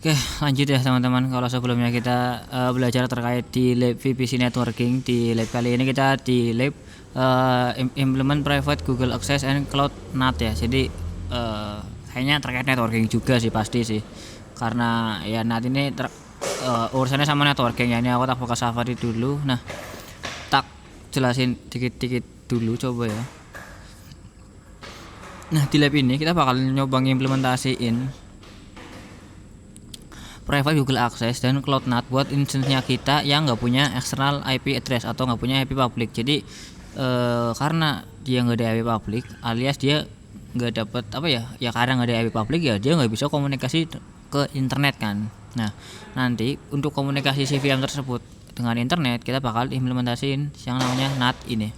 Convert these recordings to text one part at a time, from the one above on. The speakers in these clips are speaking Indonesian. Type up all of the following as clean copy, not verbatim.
Oke, lanjut ya teman-teman. Kalau sebelumnya kita belajar terkait di lab VPC networking, di lab kali ini kita di lab implement private Google Access and Cloud NAT ya. Jadi kayaknya terkait networking juga sih pasti sih. Karena ya NAT ini urusannya sama networking ya. Ini aku tak buka Safari dulu. Nah, tak jelasin dikit-dikit dulu coba ya. Nah, di lab ini kita bakal nyoba ngimplementasiin private Google Access dan Cloud NAT buat instance-nya kita yang nggak punya external IP address atau nggak punya IP public. Jadi karena dia nggak ada IP public, alias dia nggak dapat apa ya karena nggak ada IP public ya dia nggak bisa komunikasi ke internet kan. Nah, nanti untuk komunikasi CVM tersebut dengan internet kita bakal implementasiin yang namanya NAT ini.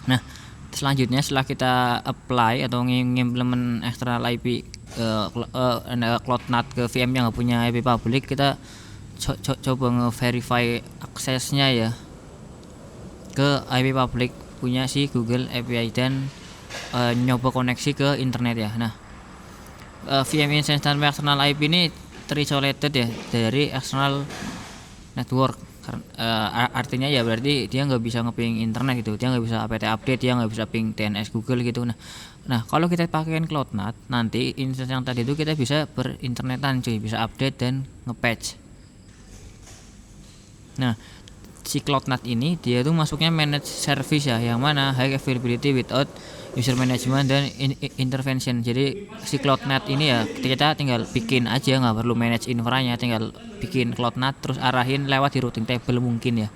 Nah, selanjutnya setelah kita apply atau ngimplement external IP Cloud NAT ke VM yang nggak punya IP public, kita coba nge-verify aksesnya ya ke IP public punya si Google API dan nyoba koneksi ke internet ya. Nah, VM instance tanpa external IP ini terisolated ya dari external network. Artinya ya berarti dia nggak bisa ngeping internet gitu, dia nggak bisa apt update, dia nggak bisa ping DNS Google gitu. Nah kalau kita pakaiin Cloud NAT, nanti instance yang tadi itu kita bisa berinternetan cuy, bisa update dan ngepatch. Nah, si Cloud NAT ini dia tuh masuknya managed service ya, yang mana high availability without user management dan intervention. Jadi si Cloud NAT ini ya kita tinggal bikin aja, nggak perlu manage infranya, tinggal bikin Cloud NAT terus arahin lewat di routing table mungkin ya.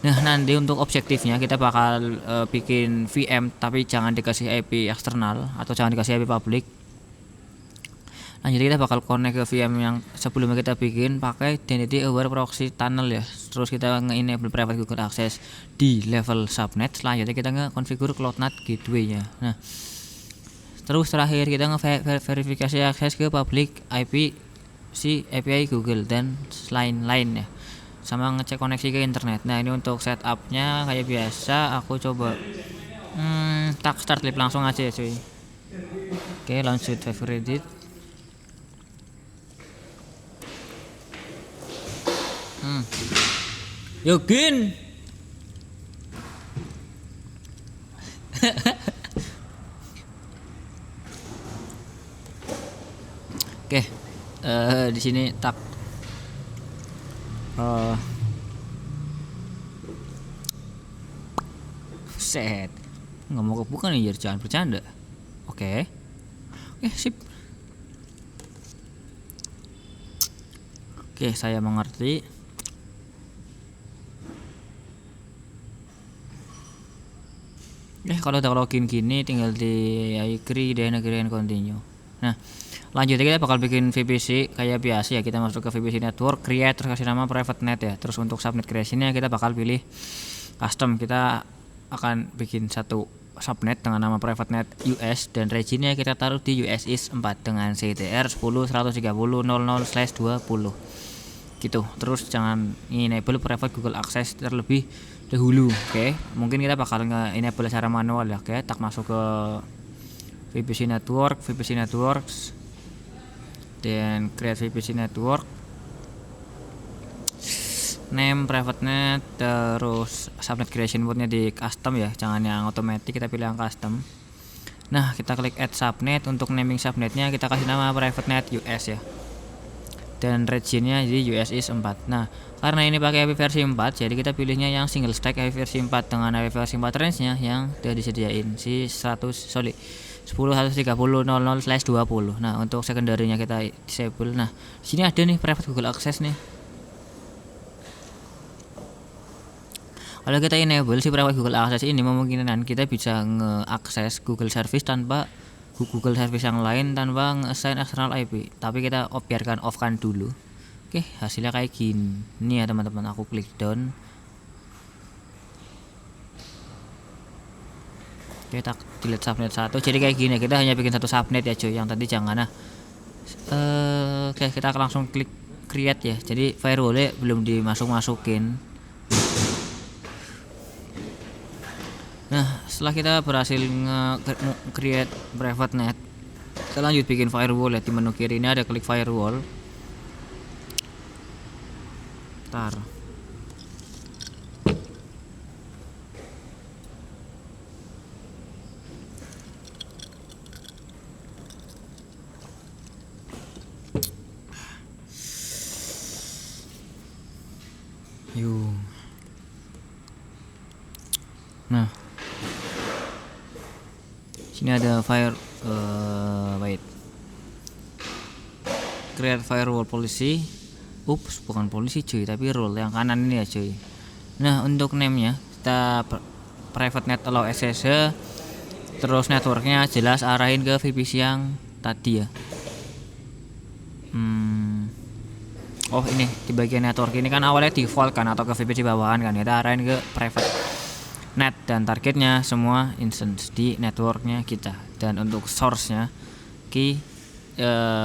Nah, nanti untuk objektifnya kita bakal bikin VM tapi jangan dikasih IP eksternal atau jangan dikasih IP public. Nah, jadi kita bakal connect ke VM yang sebelumnya kita bikin pakai Identity Aware Proxy Tunnel ya. Terus kita nge-enable private Google Access di level subnet. Selanjutnya kita nge-configure Cloud NAT gateway-nya. Nah, terus terakhir kita nge-verifikasi akses ke public IP si API Google dan lain-lain ya, sama ngecek koneksi ke internet. Nah, ini untuk setupnya kayak biasa aku coba tak start lab langsung aja ya cuy. Oke, launch with favorite. Yogin Oke, di sini tak set nggak mau kebuka nih, jangan bercanda. Oke, sip. Oke, saya mengerti. Kalau udah login gini tinggal di agree dan agree and continue. Nah, lanjutnya kita bakal bikin VPC kayak biasa ya. Kita masuk ke VPC network, create, terus kasih nama private net ya. Terus untuk subnet creationnya kita bakal pilih custom. Kita akan bikin satu subnet dengan nama private net US dan regionnya kita taruh di US East 4 dengan CTR 10.130.00/20 gitu. Terus jangan enable private Google Access terlebih dahulu. Oke, mungkin kita bakal nge-enable secara manual ya. Oke, tak masuk ke VPC networks dan create VPC network, name private net, terus subnet creation mode-nya di custom ya, jangan yang automatic, kita pilih yang custom. Nah, kita klik add subnet. Untuk naming subnetnya kita kasih nama private net US ya, dan regionnya jadi US East 4. Nah, karena ini pakai IP versi 4, jadi kita pilihnya yang single stack IP versi 4 dengan IP versi 4 range-nya yang udah disediain si 10.130.00/20. Nah, untuk secondary-nya kita disable. Nah, sini ada nih private Google Access nih. Kalau kita enable si private Google Access ini, memungkinkan kita bisa nge-akses Google Service tanpa Google Service yang lain tanpa nge-assign external IP. Tapi kita biarkan off kan dulu. Oke, hasilnya kayak gini ya teman-teman. Aku klik down. Kita delete subnet 1. Jadi kayak gini, kita hanya bikin satu subnet ya cuy. Yang tadi jangan. Nah, oke, kita langsung klik create ya. Jadi firewall belum dimasukin. Nah, setelah kita berhasil nge-create private net, Kita lanjut bikin firewall ya. Di menu kiri ini ada klik firewall. Tar. Yuk. Nah, sini ada wait, create firewall policy. Ups, bukan polisi cuy, tapi rule yang kanan ini ya cuy. Nah, untuk name-nya kita private net allow SSH, terus networknya jelas arahin ke VPC yang tadi ya. Oh ini di bagian network ini kan awalnya default kan atau ke VPC bawahan kan, kita arahin ke private net dan targetnya semua instance di networknya kita. Dan untuk source-nya key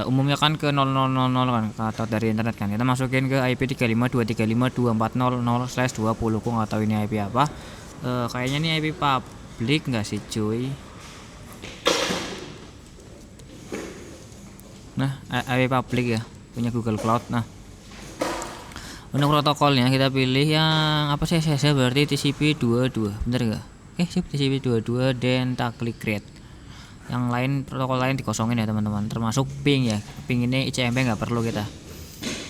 umumnya kan ke 0000 kan atau dari internet kan, kita masukin ke IP 35.235.240/20. Aku nggak tahu ini IP apa. Kayaknya ini IP public nggak sih cuy? Nah, IP public ya, punya Google Cloud. Nah, untuk protokolnya kita pilih yang apa sih? Saya berarti TCP 22, bener nggak? TCP 22 dan tak klik create. Yang lain, protokol lain dikosongin ya teman-teman, termasuk ping ya. Ping ini ICMP nggak perlu kita.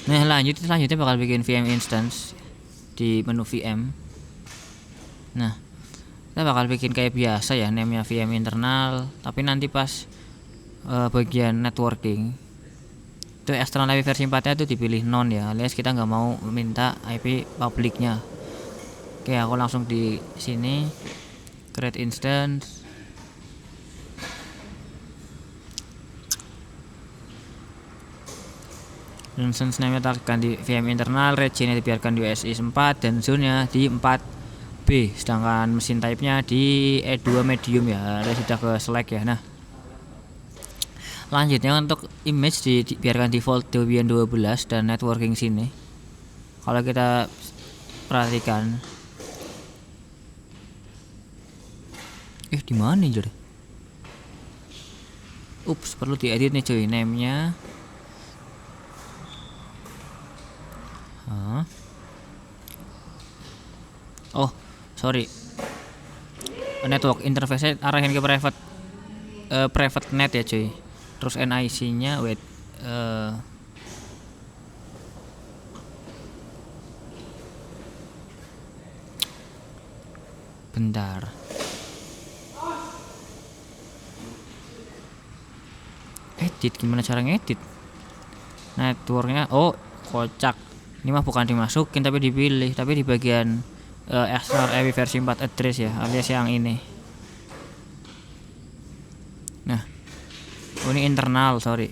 Nah, selanjutnya bakal bikin VM instance di menu VM. Nah, kita bakal bikin kayak biasa ya, namanya VM internal, tapi nanti pas bagian networking itu external IP versi 4-nya itu dipilih non ya, alias kita nggak mau minta IP publiknya. Oke, aku langsung di sini create instance. Instance name-nya ganti VM internal, region-nya dibiarkan di USI 4 dan zone-nya di 4B, sedangkan mesin type-nya di E2 medium ya, sudah ke select ya. Nah, lanjutnya untuk image dibiarkan default Debian 12 dan networking sini. Kalau kita perhatikan, di mana jadi? Ups, perlu diedit nih cuy, name-nya. Oh, sorry. Network interface arahin ke private net ya cuy. Terus NIC-nya wait. Bentar. Edit, gimana cara ngedit? Networknya, oh kocak. Ini mah bukan dimasukin tapi dipilih, tapi di bagian external IP versi 4 address ya, alias yang ini. Nah, ini internal, sorry.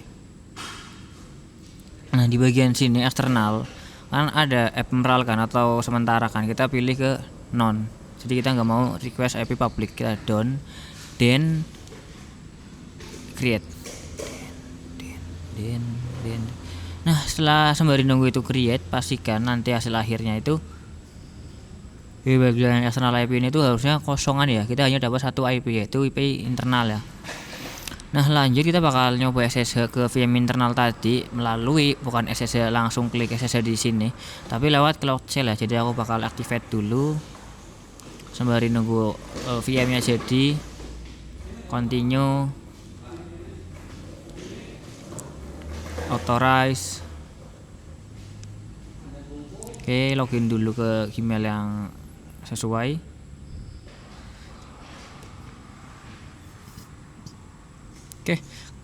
Nah, di bagian sini eksternal kan ada ephemeral kan atau sementara kan, kita pilih ke non. Jadi kita nggak mau request IP public, kita down then create. Nah, setelah sembari nunggu itu create, pastikan nanti hasil akhirnya itu di bagian external IP ini tuh harusnya kosongan ya. Kita hanya dapat satu IP, yaitu IP internal ya. Nah, lanjut kita bakal nyoba SSH ke VM internal tadi melalui bukan SSH langsung klik SSH di sini, tapi lewat Cloud Shell ya. Jadi aku bakal activate dulu sembari nunggu VM-nya jadi. Continue, authorize. Oke, login dulu ke Gmail yang sesuai. Oke,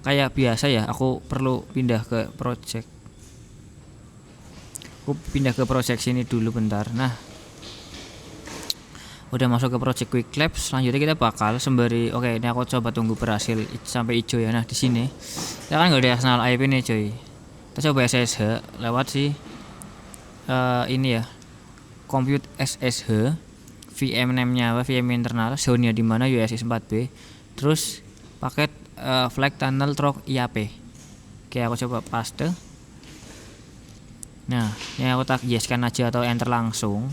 kayak biasa ya, aku perlu pindah ke project. Aku pindah ke project sini dulu bentar. Nah, udah masuk ke project Quick Labs. Selanjutnya kita bakal sembari, oke, ini aku coba tunggu berhasil sampai hijau ya. Nah, di sini kita kan nggak ada external IP nih cuy. Kita coba SSH lewat ini ya, compute SSH, VM name-nya apa, VM internal, zone-nya di mana, USI 4B, terus paket flag tunnel trock IAP. Oke, aku coba paste. Nah, ini aku tak yes kan aja atau enter langsung,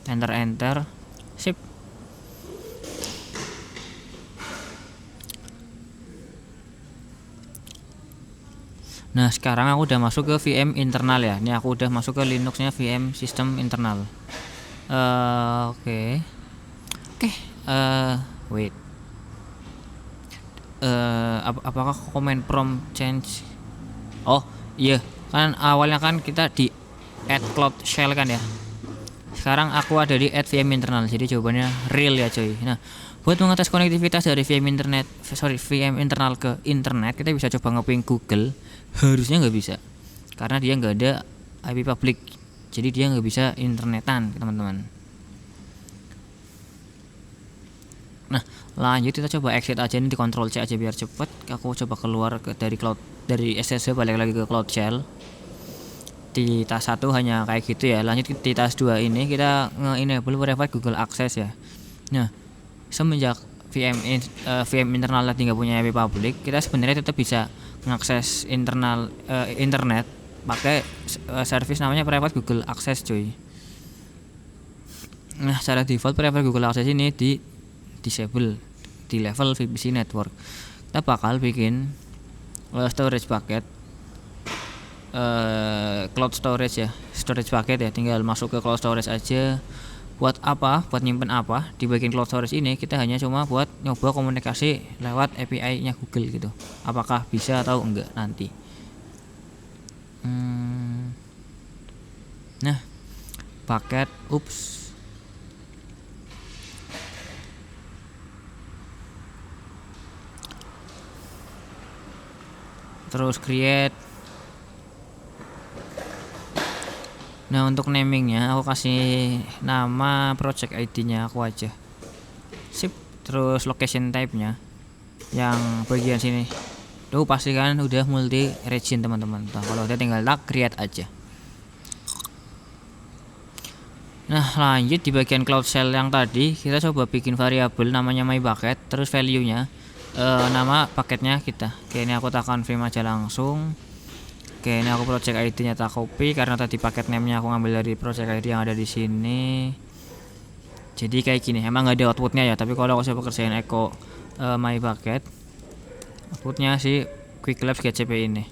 enter, sip. Nah sekarang aku udah masuk ke VM internal ya. Ini aku udah masuk ke Linuxnya VM sistem internal. Oke. Wait. Apakah command prompt change? Oh iya, kan awalnya kan kita di add cloud shell kan ya. Sekarang aku ada di add VM internal. Jadi jawabannya real ya coy. Nah, buat mengetes konektivitas dari VM internal ke internet, kita bisa coba ngeping Google. Harusnya nggak bisa, karena dia nggak ada IP public. Jadi dia nggak bisa internetan, teman-teman. Nah, lanjut kita coba exit aja, ini di Ctrl C aja biar cepet. Aku coba keluar dari SSH, balik lagi ke Cloud Shell. Di task 1 hanya kayak gitu ya. Lanjut di task 2 ini kita nge-enable private Google Access ya. Nah, semenjak VM internal tadi nggak punya IP public, kita sebenarnya tetap bisa mengakses internet pakai service namanya private Google Access cuy. Nah, secara default private Google Access ini di disable di level VPC network. Kita bakal bikin storage bucket, cloud storage ya, storage bucket ya. Tinggal masuk ke cloud storage aja. Buat apa? Buat nyimpen apa? Di bagian cloud storage ini kita hanya cuma buat nyoba komunikasi lewat API-nya Google gitu. Apakah bisa atau enggak nanti. Nah, bucket, terus create. Nah, untuk namingnya aku kasih nama project ID-nya aku aja. Sip. Terus location type-nya yang bagian sini. Tuh pastikan udah multi region teman-teman. Nah, kalau udah tinggal create aja. Nah, lanjut di bagian cloud shell yang tadi kita coba bikin variabel namanya myBucket, terus value-nya nama paketnya kita. Oke, ini aku tekan frame aja langsung. Oke, ini aku project ID-nya tak copy karena tadi paket name-nya aku ngambil dari project ID yang ada di sini. Jadi kayak gini, emang nggak ada outputnya ya, tapi kalau aku coba kerjain echo myBucket, outputnya si QuickLabs GCP ini.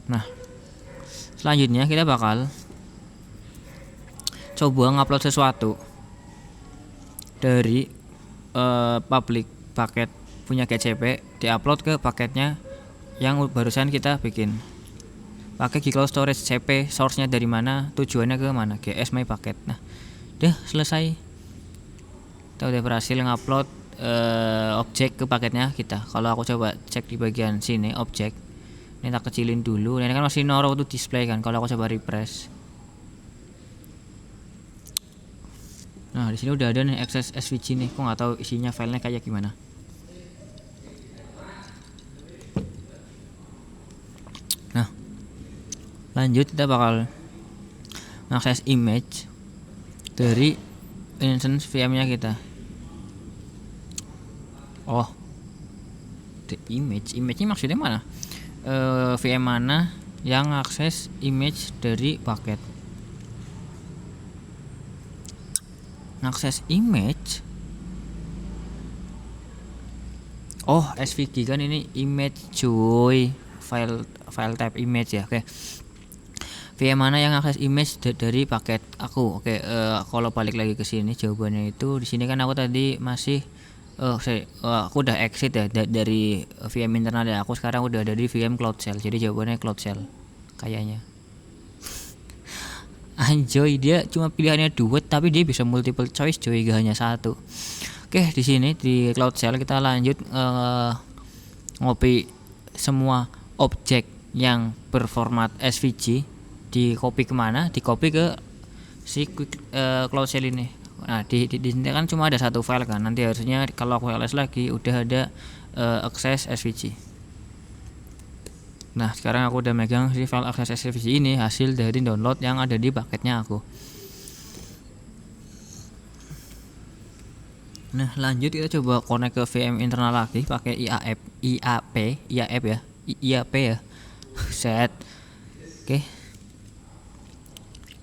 Nah, selanjutnya kita bakal coba ngupload sesuatu dari public paket punya GCP, diupload ke paketnya yang barusan kita bikin. Pakai Google Storage CP, source-nya dari mana, tujuannya ke mana, GS myBucket. Nah, udah selesai. Kita udah berhasil ngupload objek ke paketnya kita. Kalau aku coba cek di bagian sini objek, ini tak kecilin dulu. Ini kan masih noro tuh display kan. Kalau aku coba refresh, nah di sini udah ada nih access SVG nih. Kok nggak tahu isinya filenya kayak gimana. Nah, lanjut kita bakal mengakses image dari instance VM-nya kita. Oh, the image-nya maksudnya mana? VM mana yang akses image dari paket? Akses image. Oh, SVG kan ini image cuy. File type image ya. Oke. VM mana yang akses image dari paket aku? Oke, kalau balik lagi ke sini jawabannya itu di sini kan aku tadi masih aku udah exit ya dari VM internal ya. Aku sekarang udah ada di VM Cloud Shell. Jadi jawabannya Cloud Shell kayaknya. Anjoy, dia cuma pilihannya dua tapi dia bisa multiple choice coy, gak hanya satu. Oke, di sini di Cloud Shell kita lanjut ngopi semua objek yang berformat SVG, di copy kemana? Di copy ke si Cloud Shell ini. Nah, di sini kan cuma ada satu file kan. Nanti harusnya kalau aku ls lagi udah ada access SVG. Nah, sekarang aku udah megang si file access SVG ini, hasil dari download yang ada di paketnya aku. Nah, lanjut kita coba connect ke VM internal lagi pakai IAP ya. Set. Oke.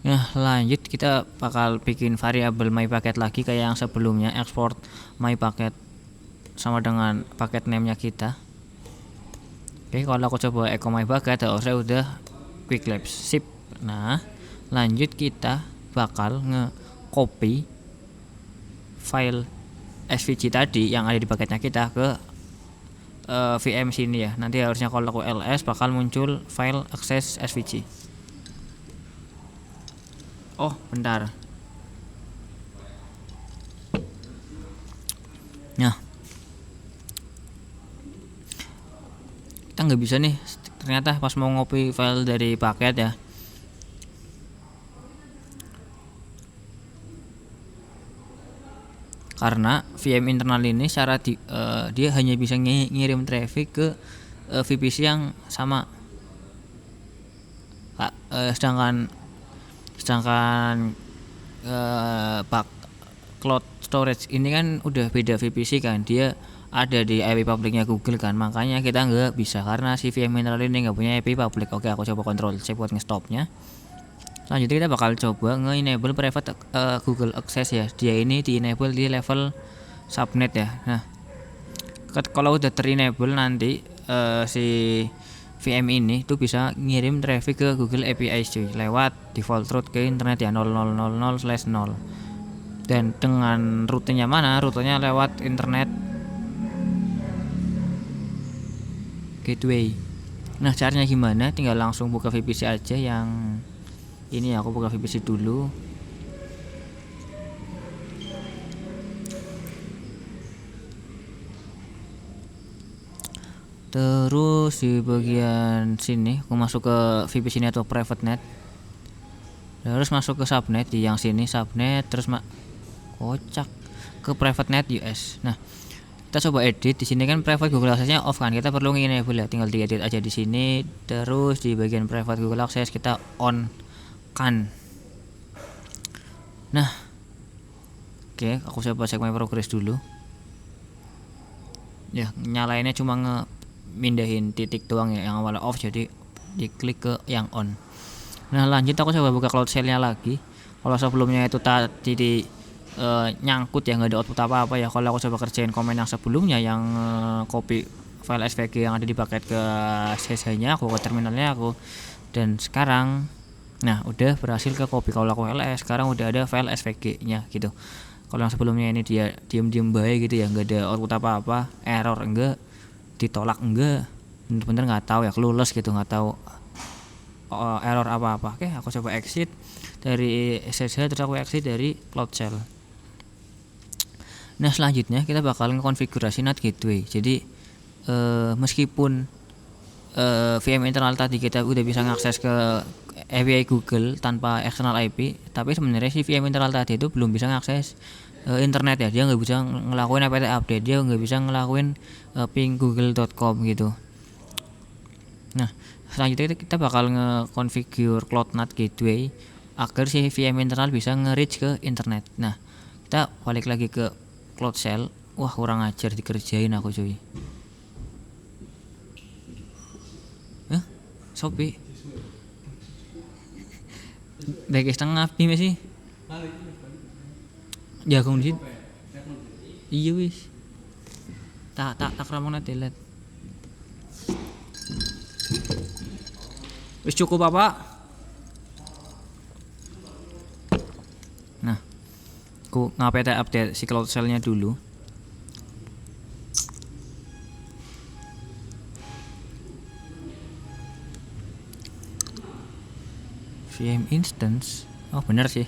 Nah, lanjut kita bakal bikin variabel myBucket lagi kayak yang sebelumnya, export myBucket sama dengan paket name-nya kita. Oke, kalau aku coba echo my bucket harusnya udah quick lapse. Sip. Nah, lanjut kita bakal nge-copy file SVG tadi yang ada di bucketnya kita ke VM sini ya. Nanti harusnya kalau aku ls bakal muncul file access SVG. Oh, bentar. Nah, kita nggak bisa nih, ternyata pas mau ngopi file dari paket ya, karena VM internal ini dia hanya bisa ngirim traffic ke VPC yang sama. Sedangkan cloud storage ini kan udah beda VPC kan, dia ada di IP publiknya Google kan, makanya kita nggak bisa karena si VM internal ini nggak punya IP public. Oke, aku coba Ctrl C buat ngestopnya. Selanjutnya kita bakal coba nge-enable private Google Access ya. Dia ini di-enable di level subnet ya. Nah, kalau udah ter-enable nanti si VM ini tuh bisa ngirim traffic ke Google API cuy, lewat default route ke internet ya 0000/0. Dan dengan rutenya mana? Rutenya lewat internet gateway. Nah, caranya gimana? Tinggal langsung buka VPC aja yang ini, aku buka VPC dulu. Terus di bagian sini aku masuk ke VPC network private net. Terus masuk ke subnet di yang sini subnet, terus kocak ke private net US. Nah, kita coba edit di sini kan private Google Access-nya off kan, kita perlu enable ya, tinggal diedit aja di sini. Terus di bagian private Google Access kita on kan. Nah, oke, aku coba cek my progress dulu ya. Nyalainnya cuma mindahin titik doang ya, yang awalnya off jadi diklik ke yang on. Nah, lanjut aku coba buka Cloud Shell nya lagi. Kalau sebelumnya itu tadi nyangkut ya, nggak ada output apa-apa ya. Kalau aku coba kerjain komen yang sebelumnya yang copy file SVG yang ada di paket ke CC nya, aku ke terminalnya aku, dan sekarang nah udah berhasil ke copy. Kalau aku ls sekarang udah ada file SVG nya gitu. Kalau yang sebelumnya ini dia diem baik gitu ya, nggak ada output apa-apa, error enggak, ditolak enggak, bener-bener nggak tahu ya, clueless gitu, nggak tahu error apa-apa. Oke, aku coba exit dari SSH, terus aku exit dari Cloud Shell. Nah, selanjutnya kita bakal ngekonfigurasi NAT gateway. Jadi meskipun VM internal tadi kita udah bisa ngakses ke API Google tanpa external IP, tapi sebenarnya si VM internal tadi itu belum bisa ngakses internet ya. Dia nggak bisa ngelakuin apt update, dia nggak bisa ngelakuin ping google.com gitu. Nah, selanjutnya kita bakal nge-configure Cloud NAT gateway agar si VM internal bisa nge-reach ke internet. Nah, kita balik lagi ke Cloud Shell. Wah, kurang ajar dikerjain aku cuy. Sopi baik setengah api masih jagung di iya wis tak ramona delete wis cukup apa. Nah, aku ngapain update si Cloud Shell nya dulu. VM instance, oh bener sih.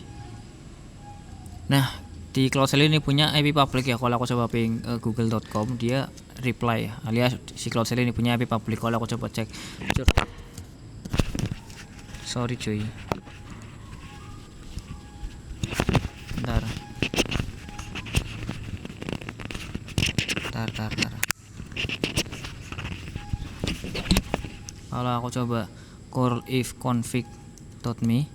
Nah, di Cloud Shell ini punya IP public ya. Kalau aku coba ping google.com dia reply ya, alias si Cloud Shell ini punya IP public. Kalau aku coba cek, sorry cuy, bentar. Kalau aku coba curl if config.me,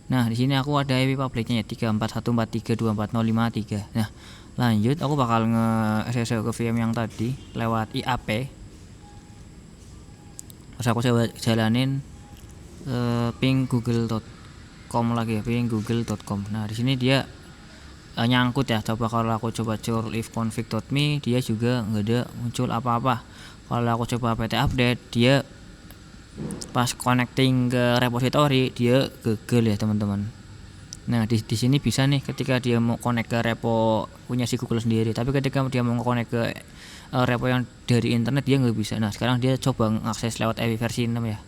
nah di sini aku ada IP publicnya ya 34143240553. Nah, lanjut aku bakal nge-SSH ke VM yang tadi lewat IAP. Terus aku coba jalanin ping google.com lagi ya, ping google.com. Nah, di sini dia nyangkut ya. Coba kalau aku coba curl if config.me dia juga nggak ada muncul apa-apa. Kalau aku coba apt update dia pas connecting ke repository dia gagal ya teman-teman. Nah di sini bisa nih ketika dia mau connect ke repo punya si Google sendiri, tapi ketika dia mau connect ke repo yang dari internet dia nggak bisa. Nah sekarang dia coba mengakses lewat API versi 6 ya,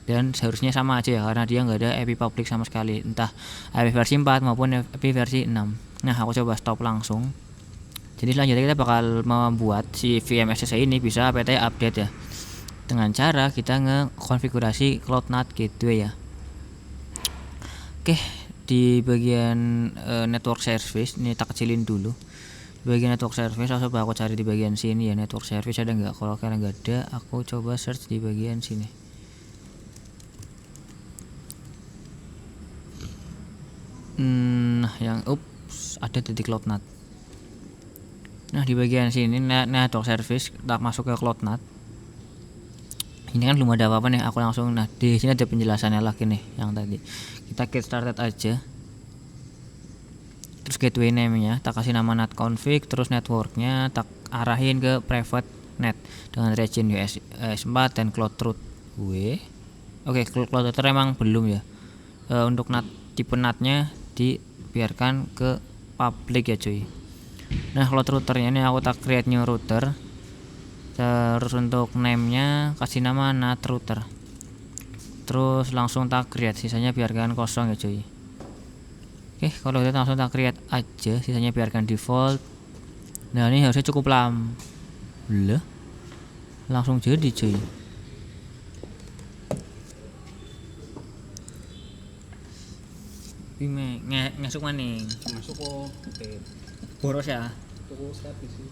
dan seharusnya sama aja ya karena dia nggak ada API public sama sekali, entah API versi 4 maupun API versi 6. Nah aku coba stop langsung. Jadi selanjutnya kita bakal membuat si VMSSI ini bisa apt update ya, dengan cara kita ngekonfigurasi CloudNAT Gateway ya. Oke, di bagian network service ini tak kecilin dulu. Di bagian network service coba aku cari di bagian sini ya, network service ada nggak. Kalau kalian nggak ada, aku coba search di bagian sini. Nah yang ada titik CloudNAT. Nah di bagian sini network service tak masuk ke CloudNAT. Ini kan belum ada apa-apa nih, aku langsung. Nah di sini ada penjelasannya lagi nih yang tadi. Kita get started aja. Terus gateway name-nya tak kasih nama NAT config, terus networknya tak arahin ke private net dengan region US 4 dan cloud root. Oke, cloud router emang belum ya. Untuk NAT tipe NAT-nya dibiarkan ke public ya cuy. Nah cloud routernya ini aku tak create new router. Terus untuk name-nya kasih nama NAT router. Terus langsung tak create, sisanya biarkan kosong ya cuy. Oke, kalau kita langsung tak create aja, sisanya biarkan default. Nah ini harusnya cukup lama. Langsung jadi cuy. Bime ngasuk maning. Masuk kok. Boros ya. Cukup stabil sih.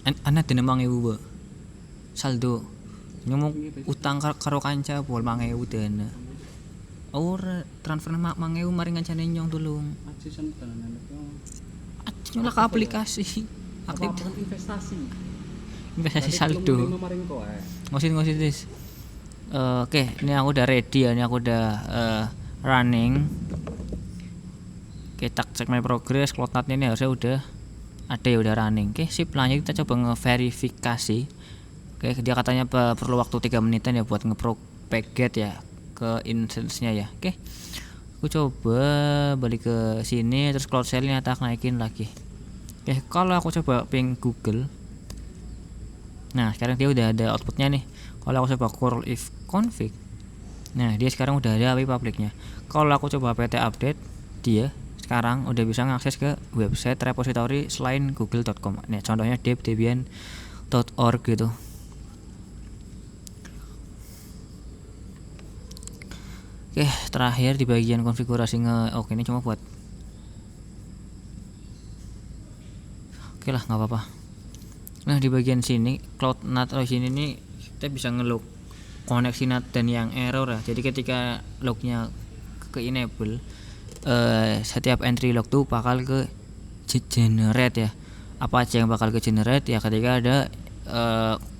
Anak dene 5.000 saldo nyomong utang karo kanca pol 5.000 dene ora transfer 5.000 mari ngancane nyong tulung Aji tenan itu nyolak ke aplikasi aktif investasi saldo ngosit this. Oke, ini aku udah ready ya, ini aku udah running. Kita cek my progress, CloudNAT ini harusnya udah ada ya, udah running. Oke sip, lanjut kita coba ngeverifikasi. Oke, dia katanya perlu waktu 3 menitan ya buat ngepropagate ya ke instance-nya ya. Oke, aku coba balik ke sini, terus cloud shell-nya tak naikin lagi. Oke, kalau aku coba ping Google, nah sekarang dia udah ada outputnya nih. Kalau aku coba curl if config, nah dia sekarang udah ada API publicnya. Kalau aku coba apt update, dia sekarang udah bisa ngakses ke website repository selain google.com. Nih contohnya debian.org gitu. Oke, terakhir di bagian konfigurasi oke ini cuma buat oke lah nggak apa-apa. Nah di bagian sini CloudNAT sini nih kita bisa ngelog koneksi NAT dan yang error ya. Jadi ketika lognya ke enable, setiap entry log tuh bakal ke generate ya. Apa aja yang bakal ke generate ya ketika ada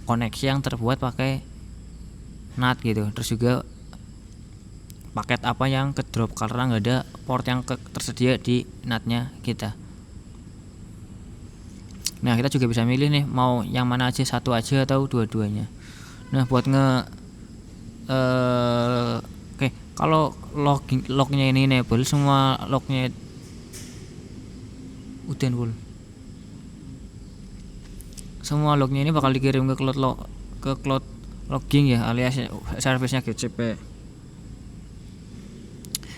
koneksi yang terbuat pakai NAT gitu. Terus juga paket apa yang ke drop karena nggak ada port yang tersedia di NAT-nya kita. Nah kita juga bisa milih nih mau yang mana aja, satu aja atau dua-duanya. Nah buat oke, kalau lognya ini enable, semua lognya semua lognya ini bakal dikirim ke cloud logging ya, alias service-nya GCP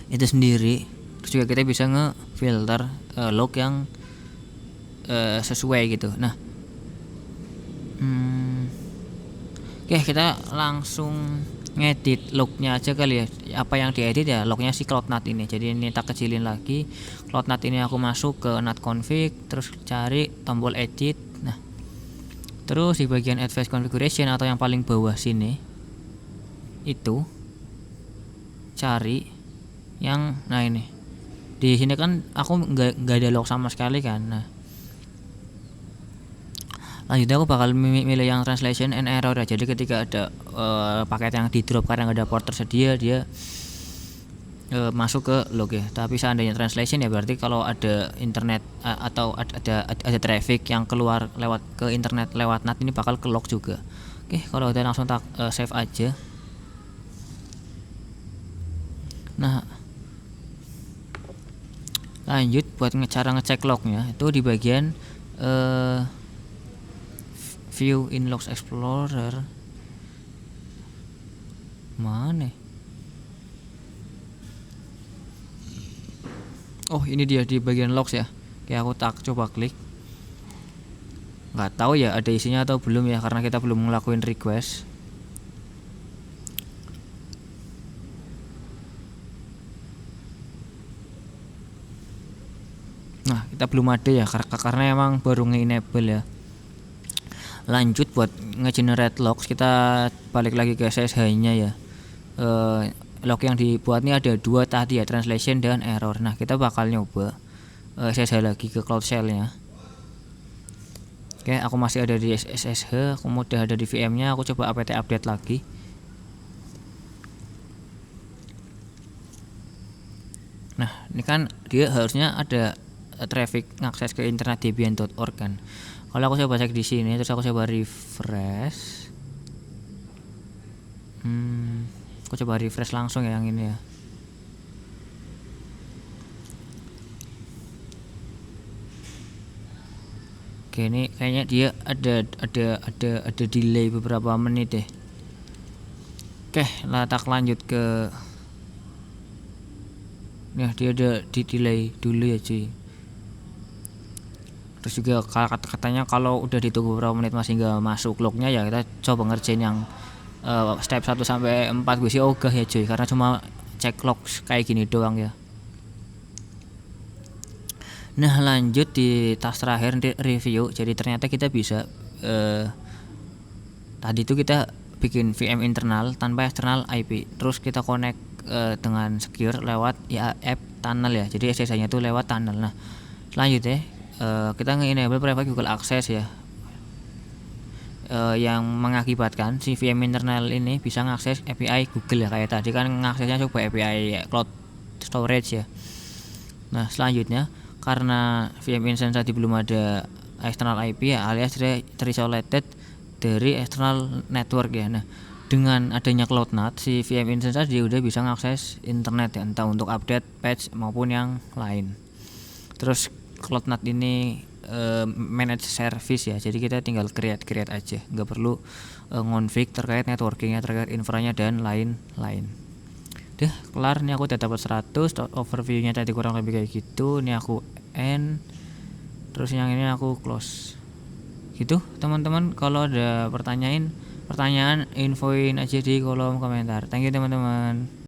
itu sendiri. Terus juga kita bisa ngefilter log yang sesuai gitu. Nah oke, kita langsung ngedit lognya aja kali ya. Apa yang diedit ya lognya si CloudNAT ini. Jadi ini tak kecilin lagi. CloudNAT ini aku masuk ke NAT config, terus cari tombol edit. Nah terus di bagian advanced configuration atau yang paling bawah sini itu cari yang ini. Di sini kan aku nggak ada log sama sekali kan. Nah Lanjutnya aku bakal milih yang translation and error ya. Jadi ketika ada paket yang di drop karena nggak ada port tersedia, dia masuk ke log ya. Tapi seandainya translation ya berarti kalau ada internet atau ada traffic yang keluar lewat ke internet lewat NAT ini bakal ke log juga. Oke, kalau udah langsung tak save aja. Nah, lanjut buat cara ngecek lognya itu di bagian view in logs explorer. Mana? Oh, ini dia di bagian logs ya. Oke, aku tak coba klik. Nggak tahu ya ada isinya atau belum ya, karena kita belum ngelakuin request. Nah, kita belum ada ya karena emang baru nge-enable ya. Lanjut buat nge-generate logs, kita balik lagi ke SSH-nya ya. Log yang dibuat ini ada dua tadi ya, translation dan error. Nah, kita bakal nyoba SSH lagi ke Cloud Shell-nya. Oke, aku masih ada di SSH, aku udah ada di VM-nya, aku coba apt update lagi. Nah, ini kan dia harusnya ada traffic ngakses ke internetdebian.org kan. Kalau aku coba cek di sini, terus aku coba refresh. Aku coba refresh langsung ya yang ini ya. Oke, ini kayaknya dia ada delay beberapa menit deh. Oke, tak lanjut ke. Nah, dia ada di delay dulu ya cuy. Terus juga katanya kalau udah ditunggu beberapa menit masih nggak masuk lognya ya kita coba ngerjain yang step 1 sampai 4 gue sih ogah ya cuy, karena cuma cek log kayak gini doang ya. Nah, lanjut di task terakhir review. Jadi ternyata kita bisa tadi itu kita bikin VM internal tanpa external IP, terus kita connect dengan secure lewat ya app tunnel ya. Jadi SSH-nya itu lewat tunnel. Nah, selanjutnya kita nge-enable private Google Access ya, yang mengakibatkan si VM internal ini bisa ngakses API Google ya, kayak tadi kan ngaksesnya coba API cloud storage ya. Nah, selanjutnya karena VM instance tadi belum ada external IP ya, alias terisolated dari external network ya. Nah, dengan adanya CloudNAT, si VM instance tadi udah bisa ngakses internet ya, entah untuk update, patch maupun yang lain. Terus CloudNAT ini manage service ya, jadi kita tinggal create aja, nggak perlu ngonfig terkait networkingnya, terkait infranya dan lain-lain. Udah kelar nih, aku udah dapat 100. Overviewnya tadi kurang lebih kayak gitu. Ini aku end, terus yang ini aku close gitu teman-teman. Kalau ada pertanyaan infoin aja di kolom komentar. Thank you teman-teman.